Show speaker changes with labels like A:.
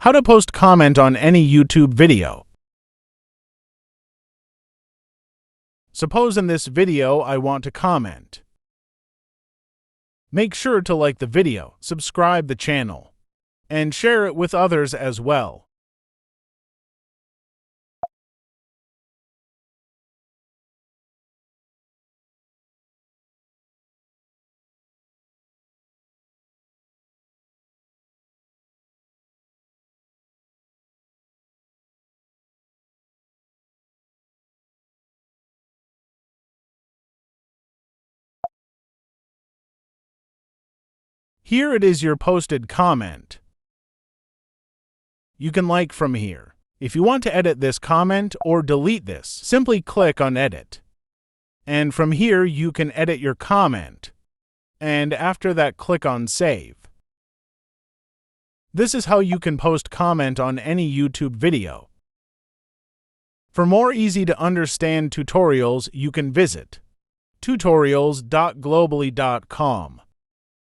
A: How to post comment on any YouTube video. Suppose in this video I want to comment. Make sure to like the video, subscribe the channel, and share it with others as well. Here it is your posted comment. You can like from here. If you want to edit this comment or delete this, simply click on Edit. And from here you can edit your comment. And after that, click on Save. This is how you can post comment on any YouTube video. For more easy-to-understand tutorials, you can visit tutorials.globally.com.